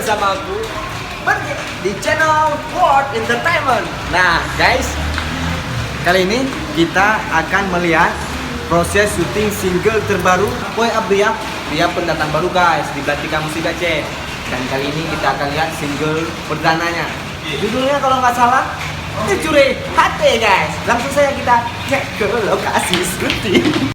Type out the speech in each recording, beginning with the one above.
bersama aku di channel World Entertainment. Nah guys, kali ini kita akan melihat proses syuting single terbaru Boy Abria. Dia pendatang baru guys di Belantika Musik Aceh. Dan kali ini kita akan lihat single perdananya. Judulnya kalau nggak salah Mencuri Hati guys. Langsung saja kita cek ke lokasi syuting.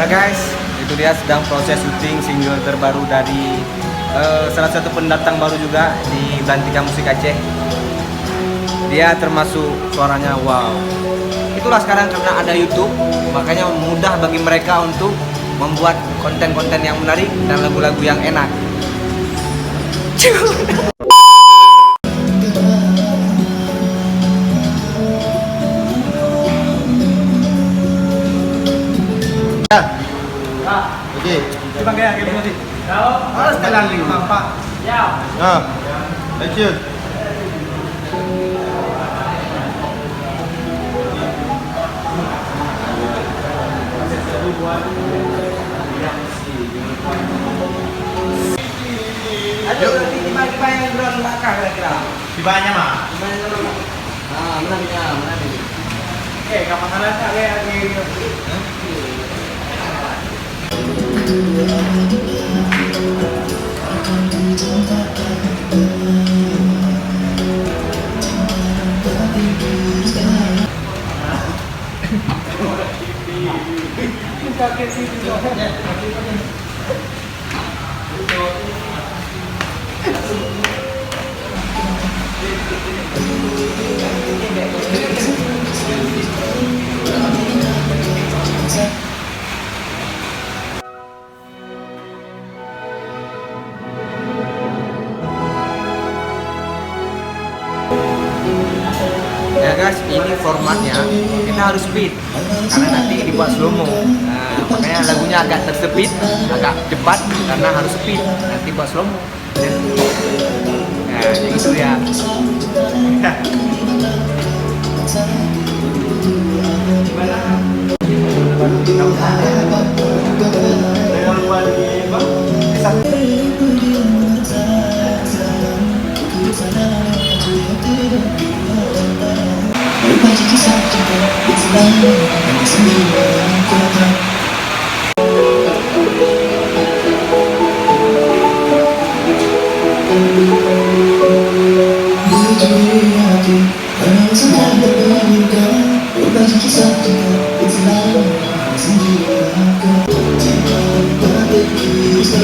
Nah guys, itu dia sedang proses syuting single terbaru dari salah satu pendatang baru juga di Belantika Musik Aceh. Dia termasuk suaranya wow. Itulah sekarang karena ada YouTube, makanya mudah bagi mereka untuk membuat konten-konten yang menarik dan lagu-lagu yang enak. Oke. Coba kayak gini nanti. Harus telan lima, Pak. Ya. Nah, thank you. Aduh, tiba-tiba yang berang belakang kira-kira. Tibanya mah. Nah, menangnya, menang. Kapan mana kayak gini. Ya guys, ini formatnya kita harus speed karena nanti dibuat slow mo. Nah, makanya lagunya agak tersepit, agak cepat karena harus speed. Nanti buat slow mo. Nah, yang itu ya. It's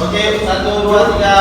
Oke, 1, 2, 3.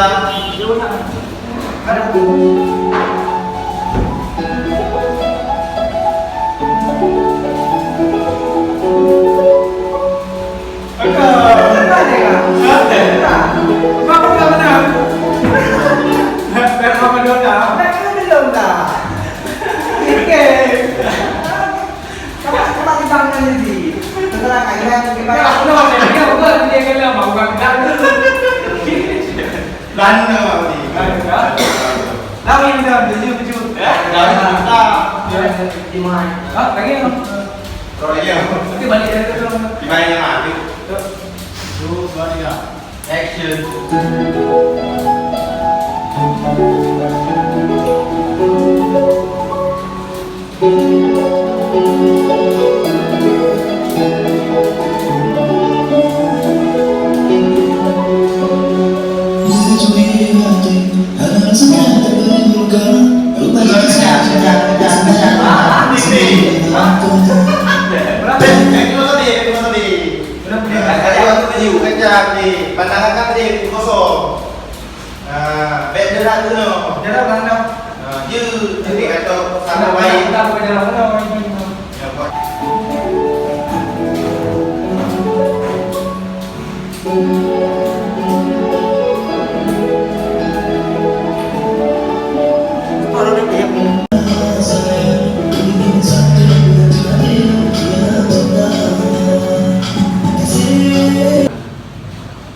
Action. Pandangan kan tadi kosong. Nah, bek jerak tu no. Jarak mana? You jadi atau sama baik. Kita pakai jarak mana? Ya, buat.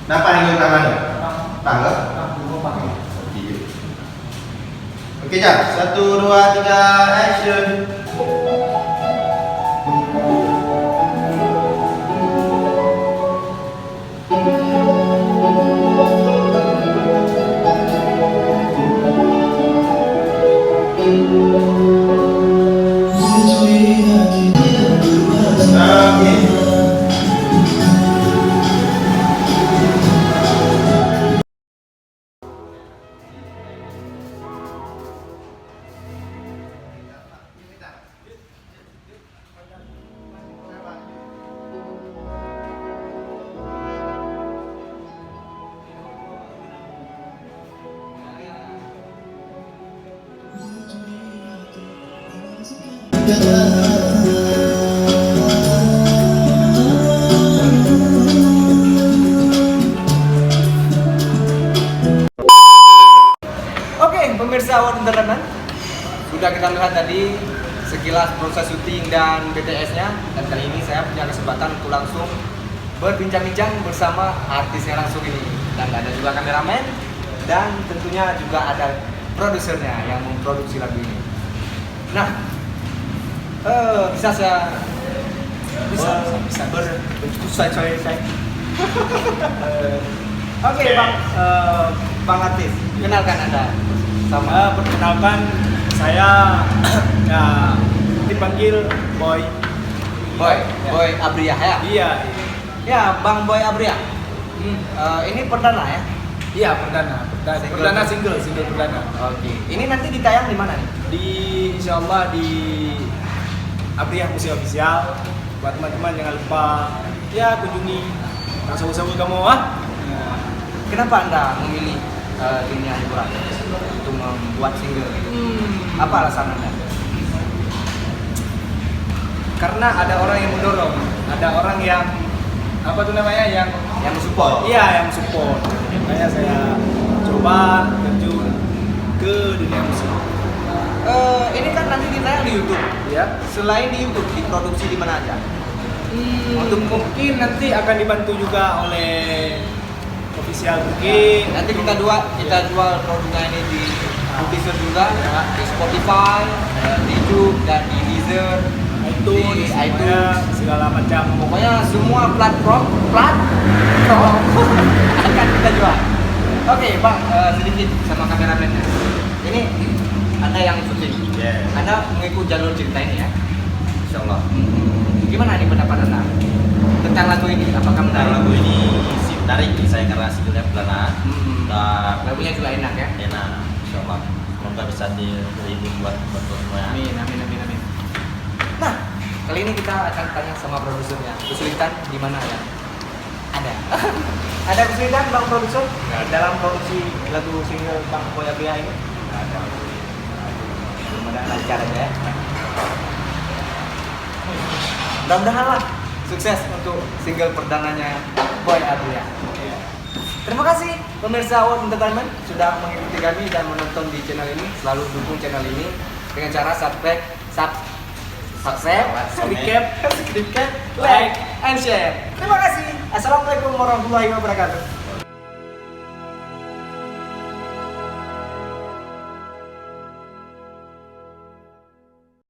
Napa yang tangan? Tangga? Oke, jap. 1, 2, 3, action. Oke, pemirsa Award Entertainment, sudah kita lihat tadi sekilas proses syuting dan BTS-nya, dan kali ini saya punya kesempatan untuk langsung berbincang-bincang bersama artisnya langsung ini, dan ada juga kameramen dan tentunya juga ada produsernya yang memproduksi lagu ini. Nah, bisa bersusah coy saya. Oke, Bang artis, kenalkan Anda. Perkenalkan saya ya dipanggil Boy. Boy Abriah ya? Iya. Ya, Bang Boy Abriah. Ini perdana ya? Iya, perdana single perdana. Oke. Ini nanti ditayang di mana nih? Insyaallah di Abriah Musik Official. Buat teman-teman jangan lupa ya kunjungi langsung kamu Kenapa Anda memilih dunia hiburan untuk membuat single? Apa alasan Anda? Karena ada orang yang mendorong, ada orang yang apa tuh namanya yang support. Iya, yang support. Makanya saya coba terjun ke dunia musik. Ini kan nanti ditayang di YouTube. Ya. Selain di YouTube, diproduksi di mana aja? Untuk mungkin nanti akan dibantu juga oleh official mungkin. Nanti kita jual produknya ini di Publisher juga, di Spotify, di YouTube dan di Deezer, iTunes, di iTunes, segala macam. pokoknya semua platform akan kita jual. Oke, Bang, sedikit sama kameramennya. Ini Anda yang syuting. Yeah. Anda mengikut jalur cerita ini ya, Insyaallah. Gimana nih pendapat Anda tentang lagu ini? Apakah menarik? Lagu ini sih menarik nih saya karena singlenya Pelana dan Lagunya juga enak ya. enak. Insyaallah. Semoga bisa dihibur buat semua. Amin, amin, amin, amin. Nah, kali ini kita akan tanya sama produsernya. Kesulitan di mana ya? Ada. Ada kesulitan Bang Produser dalam produksi lagu single Bang Boy Abriah ini? Nggak ada. Mudah-mudahan lancar aja ya. Mudah-mudahan lah sukses untuk single perdananya Boy Abriah. Terima kasih pemirsa World Entertainment sudah mengikuti kami dan menonton di channel ini. Selalu dukung channel ini dengan cara subscribe, like, and share. Terima kasih. Assalamualaikum warahmatullahi wabarakatuh.